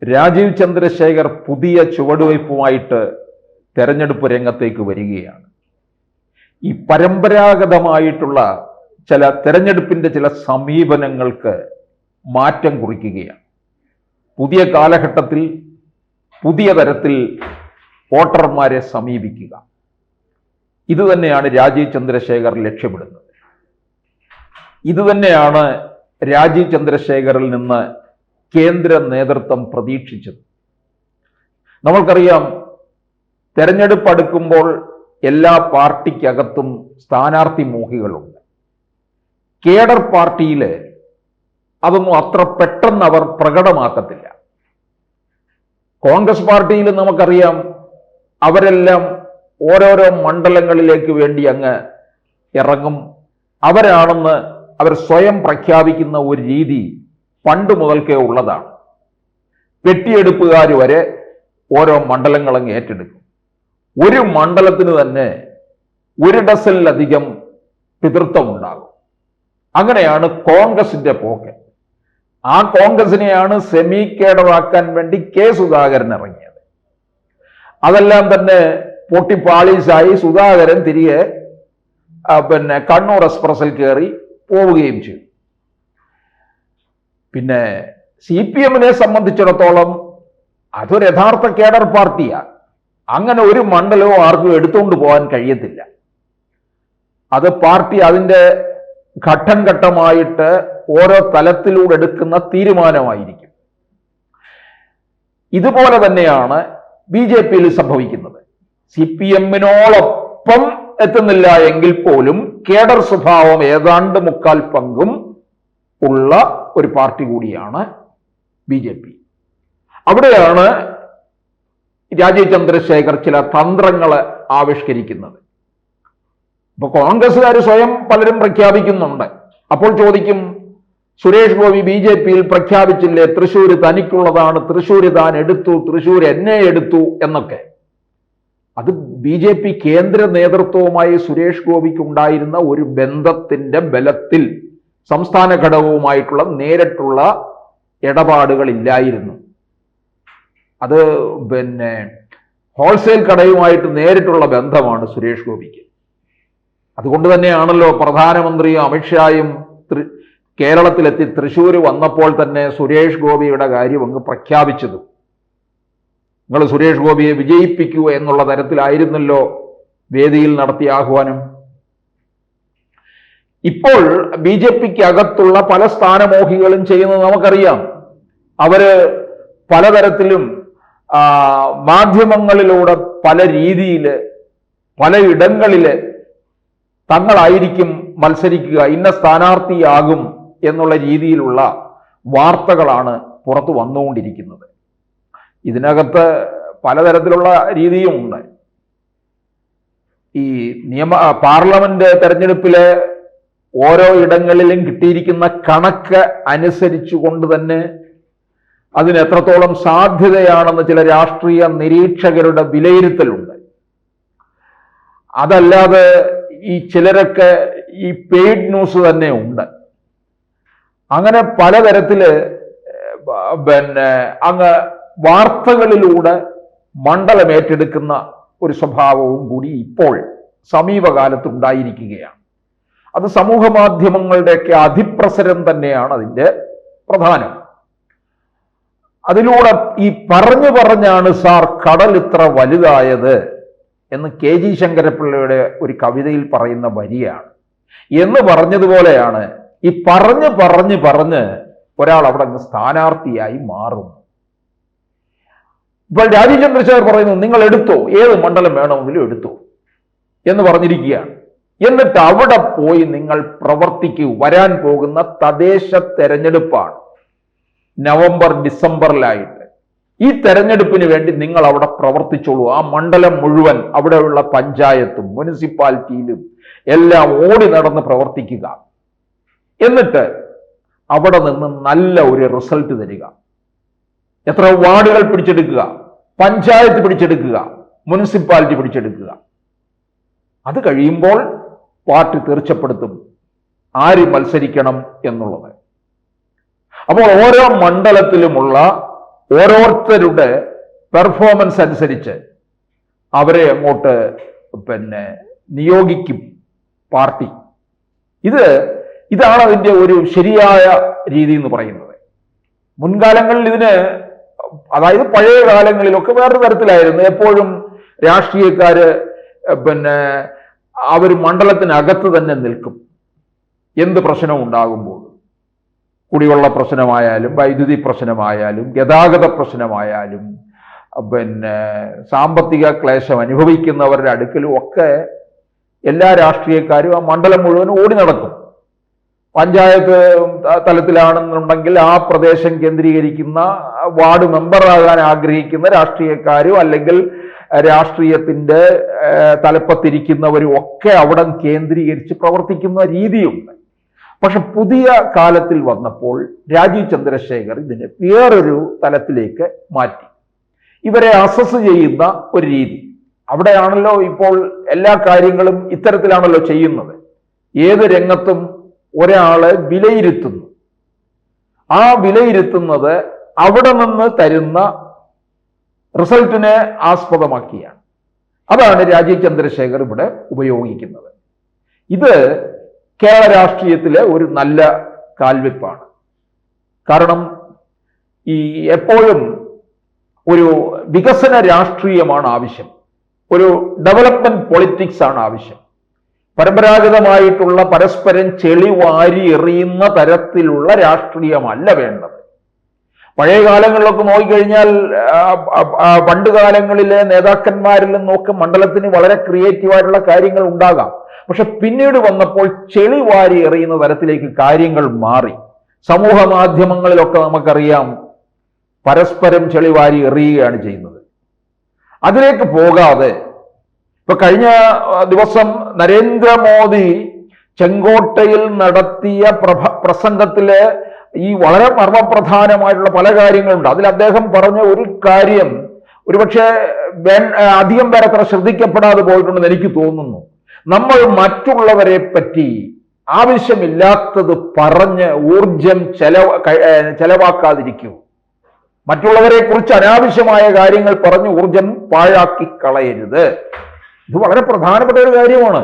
രാജീവ് ചന്ദ്രശേഖർ പുതിയ ചുവടുവയ്പുമായിട്ട് തെരഞ്ഞെടുപ്പ് രംഗത്തേക്ക് വരികയാണ്. ഈ പരമ്പരാഗതമായിട്ടുള്ള ചില തെരഞ്ഞെടുപ്പിൻ്റെ ചില സമീപനങ്ങൾക്ക് മാറ്റം കുറിക്കുകയാണ്. പുതിയ കാലഘട്ടത്തിൽ പുതിയ തരത്തിൽ വോട്ടർമാരെ സമീപിക്കുക, ഇതുതന്നെയാണ് രാജീവ് ചന്ദ്രശേഖർ ലക്ഷ്യമിടുന്നത്. ഇതുതന്നെയാണ് രാജീവ് ചന്ദ്രശേഖറിൽ നിന്ന് കേന്ദ്ര നേതൃത്വം പ്രതീക്ഷിച്ചത്. നമ്മൾക്കറിയാം, തെരഞ്ഞെടുപ്പ് അടുക്കുമ്പോൾ എല്ലാ പാർട്ടിക്കകത്തും സ്ഥാനാർത്ഥി മോഹികളുണ്ട്. കേഡർ പാർട്ടിയിൽ അതൊന്നും അത്ര പെട്ടെന്ന് അവർ പ്രകടമാക്കത്തില്ല. കോൺഗ്രസ് പാർട്ടിയിൽ നമുക്കറിയാം, അവരെല്ലാം ഓരോരോ മണ്ഡലങ്ങളിലേക്ക് വേണ്ടി അങ്ങ് ഇറങ്ങും. അവരാണെന്ന് അവർ സ്വയം പ്രഖ്യാപിക്കുന്ന ഒരു രീതി പണ്ട് മുതൽക്കേ ഉള്ളതാണ്. പെട്ടിയെടുപ്പുകാർ വരെ ഓരോ മണ്ഡലങ്ങളങ്ങ് ഏറ്റെടുക്കും. ഒരു മണ്ഡലത്തിന് തന്നെ 1 ഡസനിലധികം പിതൃത്വം ഉണ്ടാകും. അങ്ങനെയാണ് കോൺഗ്രസിന്റെ പോക്ക്. ആ കോൺഗ്രസിനെയാണ് സെമി കേഡറാക്കാൻ വേണ്ടി കെ സുധാകരൻ ഇറങ്ങിയത്. അതെല്ലാം തന്നെ പൊട്ടിപ്പാളീസായി സുധാകരൻ തിരികെ കണ്ണൂർ എക്സ്പ്രസിൽ കയറി പോവുകയും ചെയ്തു. പിന്നെ CPM-നെ സംബന്ധിച്ചിടത്തോളം അതൊരു യഥാർത്ഥ കേഡർ പാർട്ടിയാണ്. അങ്ങനെ ഒരു മണ്ഡലവും ആർക്കും എടുത്തുകൊണ്ട് പോകാൻ കഴിയത്തില്ല. അത് പാർട്ടി അതിൻ്റെ ഘട്ടം ഘട്ടമായിട്ട് ഓരോ തലത്തിലൂടെ എടുക്കുന്ന തീരുമാനമായിരിക്കും. ഇതുപോലെ തന്നെയാണ് BJP-യിൽ സംഭവിക്കുന്നത്. CPM-നോടൊപ്പം എത്തുന്നില്ല എങ്കിൽ പോലും കേഡർ സ്വഭാവം ഏതാണ്ട് 3/4 പങ്കും ഉള്ള ഒരു പാർട്ടി കൂടിയാണ് BJP. അവിടെയാണ് രാജീവ് ചന്ദ്രശേഖർ ചില തന്ത്രങ്ങൾ ആവിഷ്കരിക്കുന്നത്. ഇപ്പൊ കോൺഗ്രസ്സുകാർ സ്വയം പലരും പ്രഖ്യാപിക്കുന്നുണ്ട്. അപ്പോൾ ചോദിക്കും, സുരേഷ് ഗോപി BJP-യിൽ പ്രഖ്യാപിച്ചില്ലേ, തൃശ്ശൂർ തനിക്കുള്ളതാണ്, തൃശ്ശൂർ താൻ എടുത്തു, തൃശ്ശൂർ എന്നെ എടുത്തു എന്നൊക്കെ. അത് BJP കേന്ദ്ര നേതൃത്വവുമായി സുരേഷ് ഗോപിക്ക് ഉണ്ടായിരുന്ന ഒരു ബന്ധത്തിന്റെ ബലത്തിൽ സംസ്ഥാന ഘടകവുമായിട്ടുള്ള നേരിട്ടുള്ള ഇടപാടുകളില്ലായിരുന്നു. അത് ഹോൾസെയിൽ കടയുമായിട്ട് നേരിട്ടുള്ള ബന്ധമാണ് സുരേഷ് ഗോപിക്ക്. അതുകൊണ്ട് തന്നെയാണല്ലോ പ്രധാനമന്ത്രിയും അമിത്ഷായും കേരളത്തിലെത്തി തൃശ്ശൂർ വന്നപ്പോൾ തന്നെ സുരേഷ് ഗോപിയുടെ കാര്യം അങ്ങ് പ്രഖ്യാപിച്ചതും. നിങ്ങൾ സുരേഷ് ഗോപിയെ വിജയിപ്പിക്കൂ എന്നുള്ള തരത്തിലായിരുന്നല്ലോ വേദിയിൽ നടത്തിയ ആഹ്വാനം. ഇപ്പോൾ BJP-ക്ക് അകത്തുള്ള പല സ്ഥാനമോഹികളും ചെയ്യുന്നത് നമുക്കറിയാം. അവര് പലതരത്തിലും മാധ്യമങ്ങളിലൂടെ പല രീതിയിൽ പലയിടങ്ങളിൽ തങ്ങളായിരിക്കും മത്സരിക്കുക, ഇന്ന സ്ഥാനാർത്ഥിയാകും എന്നുള്ള രീതിയിലുള്ള വാർത്തകളാണ് പുറത്തു വന്നുകൊണ്ടിരിക്കുന്നത്. ഇതിനകത്ത് പലതരത്തിലുള്ള രീതിയും ഉണ്ട്. ഈ പാർലമെന്റ് തെരഞ്ഞെടുപ്പിലെ ഓരോ ഇടങ്ങളിലും കിട്ടിയിരിക്കുന്ന കണക്ക് അനുസരിച്ചുകൊണ്ട് തന്നെ അതിന് എത്രത്തോളം സാധ്യതയാണെന്ന് ചില രാഷ്ട്രീയ നിരീക്ഷകരുടെ വിലയിരുത്തലുണ്ട്. അതല്ലാതെ ഈ ചിലരൊക്കെ ഈ പെയ്ഡ് ന്യൂസ് തന്നെ ഉണ്ട്. അങ്ങനെ പലതരത്തില് അങ്ങ് വാർത്തകളിലൂടെ മണ്ഡലം ഏറ്റെടുക്കുന്ന ഒരു സ്വഭാവവും കൂടി ഇപ്പോൾ സമീപകാലത്ത് ഉണ്ടായിരിക്കുകയാണ്. അത് സമൂഹ മാധ്യമങ്ങളുടെയൊക്കെ അതിപ്രസരം തന്നെയാണ് അതിൻ്റെ പ്രധാനം. അതിലൂടെ ഈ പറഞ്ഞാണ് സാർ കടൽ ഇത്ര വലുതായത് എന്ന് KG ശങ്കരപ്പിള്ളയുടെ ഒരു കവിതയിൽ പറയുന്ന വരിയാണ്. എന്ന് പറഞ്ഞതുപോലെയാണ് ഈ പറഞ്ഞ് ഒരാൾ അവിടെ അങ്ങ് സ്ഥാനാർത്ഥിയായി മാറുന്നു. ഇപ്പോൾ രാജീവ് ചന്ദ്രശേഖർ പറയുന്നു, നിങ്ങൾ എടുത്തോ, ഏത് മണ്ഡലം വേണമെങ്കിലും എടുത്തോ എന്ന് പറഞ്ഞിരിക്കുകയാണ്. എന്നിട്ട് അവിടെ പോയി നിങ്ങൾ പ്രവർത്തിക്കൂ. വരാൻ പോകുന്ന തദ്ദേശ തെരഞ്ഞെടുപ്പാണ് നവംബർ ഡിസംബറിലായിട്ട്. ഈ തെരഞ്ഞെടുപ്പിന് വേണ്ടി നിങ്ങൾ അവിടെ പ്രവർത്തിച്ചോളൂ. ആ മണ്ഡലം മുഴുവൻ, അവിടെയുള്ള പഞ്ചായത്തും മുനിസിപ്പാലിറ്റിയിലും എല്ലാം ഓടി നടന്ന് പ്രവർത്തിക്കുക. എന്നിട്ട് അവിടെ നിന്ന് നല്ല ഒരു റിസൾട്ട് തരിക. എത്ര വാർഡുകൾ പിടിച്ചെടുക്കുക, പഞ്ചായത്ത് പിടിച്ചെടുക്കുക, മുനിസിപ്പാലിറ്റി പിടിച്ചെടുക്കുക. അത് കഴിയുമ്പോൾ പാർട്ടി തീർച്ചപ്പെടുത്തും ആര് മത്സരിക്കണം എന്നുള്ളത്. അപ്പോൾ ഓരോ മണ്ഡലത്തിലുമുള്ള ഓരോരുത്തരുടെ പെർഫോമൻസ് അനുസരിച്ച് അവരെ അങ്ങോട്ട് നിയോഗിക്കും പാർട്ടി. ഇതാണ് അതിൻ്റെ ഒരു ശരിയായ രീതി എന്ന് പറയുന്നത്. മുൻകാലങ്ങളിൽ ഇതിന്, അതായത് പഴയ കാലങ്ങളിലൊക്കെ വേറൊരു തരത്തിലായിരുന്നു. എപ്പോഴും രാഷ്ട്രീയക്കാര് അവർ മണ്ഡലത്തിനകത്ത് തന്നെ നിൽക്കും. എന്ത് പ്രശ്നം ഉണ്ടാകുമ്പോൾ, കുടിവെള്ള പ്രശ്നമായാലും വൈദ്യുതി പ്രശ്നമായാലും ഗതാഗത പ്രശ്നമായാലും സാമ്പത്തിക ക്ലേശം അനുഭവിക്കുന്നവരുടെ അടുക്കലും ഒക്കെ എല്ലാ രാഷ്ട്രീയക്കാരും ആ മണ്ഡലം മുഴുവൻ ഓടി നടക്കും. പഞ്ചായത്ത് തലത്തിലാണെന്നുണ്ടെങ്കിൽ ആ പ്രദേശം കേന്ദ്രീകരിക്കുന്ന വാർഡ് മെമ്പറാകാൻ ആഗ്രഹിക്കുന്ന രാഷ്ട്രീയക്കാരും അല്ലെങ്കിൽ രാഷ്ട്രീയത്തിന്റെ തലപ്പത്തിരിക്കുന്നവരും ഒക്കെ അവിടെ കേന്ദ്രീകരിച്ച് പ്രവർത്തിക്കുന്ന രീതിയുണ്ട്. പക്ഷെ പുതിയ കാലത്തിൽ വന്നപ്പോൾ രാജീവ് ചന്ദ്രശേഖർ ഇതിനെ വേറൊരു തലത്തിലേക്ക് മാറ്റി. ഇവരെ അസസ് ചെയ്യുന്ന ഒരു രീതി. അവിടെയാണല്ലോ ഇപ്പോൾ എല്ലാ കാര്യങ്ങളും ഇത്തരത്തിലാണല്ലോ ചെയ്യുന്നത്. ഏത് രംഗത്തും ഒരാളെ വിലയിരുത്തുന്നു. ആ വിലയിരുത്തുന്നത് അവിടെ നിന്ന് തരുന്ന റിസൾട്ടിനെ ആസ്പദമാക്കിയാണ്. അതാണ് രാജീവ് ചന്ദ്രശേഖർ ഇവിടെ ഉപയോഗിക്കുന്നത്. ഇത് കേരള രാഷ്ട്രീയത്തിലെ ഒരു നല്ല കാൽവെപ്പാണ്. കാരണം എപ്പോഴും ഒരു വികസന രാഷ്ട്രീയമാണ് ആവശ്യം, ഒരു ഡെവലപ്മെന്റ് പൊളിറ്റിക്സ് ആണ് ആവശ്യം. പരമ്പരാഗതമായിട്ടുള്ള പരസ്പരം ചെളി വാരി എറിയുന്ന തരത്തിലുള്ള രാഷ്ട്രീയമല്ല വേണ്ടത്. പഴയ കാലങ്ങളിലൊക്കെ നോക്കിക്കഴിഞ്ഞാൽ പണ്ട് കാലങ്ങളിലെ നേതാക്കന്മാരിൽ നിന്നൊക്കെ മണ്ഡലത്തിന് വളരെ ക്രിയേറ്റീവായിട്ടുള്ള കാര്യങ്ങൾ ഉണ്ടാകാം. പക്ഷെ പിന്നീട് വന്നപ്പോൾ ചെളി വാരി എറിയുന്ന തരത്തിലേക്ക് കാര്യങ്ങൾ മാറി. സമൂഹ മാധ്യമങ്ങളിലൊക്കെ നമുക്കറിയാം പരസ്പരം ചെളി വാരി എറിയുകയാണ് ചെയ്യുന്നത്. അതിലേക്ക് പോകാതെ ഇപ്പൊ കഴിഞ്ഞ ദിവസം നരേന്ദ്രമോദി ചെങ്കോട്ടയിൽ നടത്തിയ പ്രസംഗത്തില് ഈ വളരെ മർമ്മപ്രധാനമായിട്ടുള്ള പല കാര്യങ്ങളുണ്ട്. അതിൽ അദ്ദേഹം പറഞ്ഞ ഒരു കാര്യം ഒരുപക്ഷെ അധികം പേർ അത്ര ശ്രദ്ധിക്കപ്പെടാതെ പോയിട്ടുണ്ടെന്ന് എനിക്ക് തോന്നുന്നു. നമ്മൾ മറ്റുള്ളവരെ പറ്റി ആവശ്യമില്ലാത്തത് പറഞ്ഞ് ഊർജം ചെലവാക്കാതിരിക്കൂ. മറ്റുള്ളവരെ കുറിച്ച് അനാവശ്യമായ കാര്യങ്ങൾ പറഞ്ഞ് ഊർജം പാഴാക്കി കളയരുത്. ഇത് വളരെ പ്രധാനപ്പെട്ട ഒരു കാര്യമാണ്.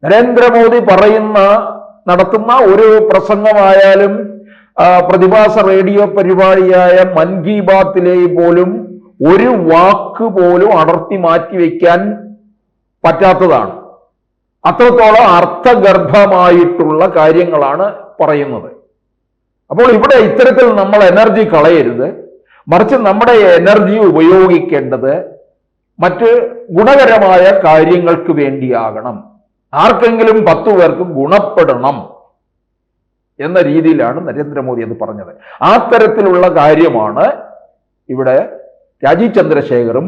നരേന്ദ്രമോദി നടത്തുന്ന ഒരു പ്രസംഗമായാലും പ്രതിഭാസ റേഡിയോ പരിപാടിയായ മൻ കി ബാത്തിലെ പോലും ഒരു വാക്ക് പോലും അടർത്തി മാറ്റി വയ്ക്കാൻ പറ്റാത്തതാണ്. അത്രത്തോളം അർത്ഥഗർഭമായിട്ടുള്ള കാര്യങ്ങളാണ് പറയുന്നത്. അപ്പോൾ ഇവിടെ ഇത്തരത്തിൽ നമ്മൾ എനർജി കളയരുത്. മറിച്ച് നമ്മുടെ എനർജി ഉപയോഗിക്കേണ്ടത് മറ്റ് ഗുണകരമായ കാര്യങ്ങൾക്ക് വേണ്ടിയാകണം. ആർക്കെങ്കിലും 10 പേർക്ക് ഗുണപ്പെടണം എന്ന രീതിയിലാണ് നരേന്ദ്രമോദി അത് പറഞ്ഞത്. ആ തരത്തിലുള്ള കാര്യമാണ് ഇവിടെ രാജീവ് ചന്ദ്രശേഖറും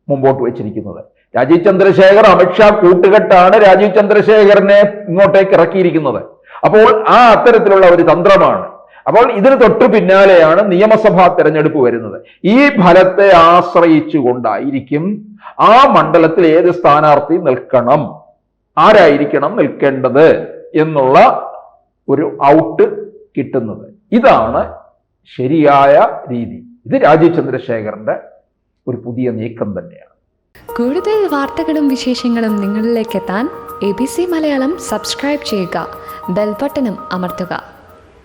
മുമ്പോട്ട് വെച്ചിരിക്കുന്നത്. രാജീവ് ചന്ദ്രശേഖർ അമിത്ഷാ കൂട്ടുകെട്ടാണ് രാജീവ് ചന്ദ്രശേഖറിനെ ഇങ്ങോട്ടേക്ക് ഇറക്കിയിരിക്കുന്നത്. അപ്പോൾ ആ അത്തരത്തിലുള്ള ഒരു തന്ത്രമാണ്. അപ്പോൾ ഇതിന് തൊട്ടു പിന്നാലെയാണ് നിയമസഭാ തെരഞ്ഞെടുപ്പ് വരുന്നത്. ഈ ഫലത്തെ ആശ്രയിച്ചുകൊണ്ടായിരിക്കും ആ മണ്ഡലത്തിൽ ഏത് സ്ഥാനാർത്ഥി നിൽക്കണം, ആരായിരിക്കണം നിൽക്കേണ്ടത് എന്നുള്ള ഒരു ഔട്ട് കിട്ടുന്നത്. ഇതാണ് ശരിയായ രീതി. ഇത് രാജീവ് ചന്ദ്രശേഖറിന്റെ ഒരു പുതിയ നീക്കം തന്നെയാണ്. കൂടുതൽ വാർത്തകളും വിശേഷങ്ങളും നിങ്ങളിലേക്ക് എത്താൻ ABC മലയാളം സബ്സ്ക്രൈബ് ചെയ്യുക, ബെൽ ബട്ടണും അമർത്തുക.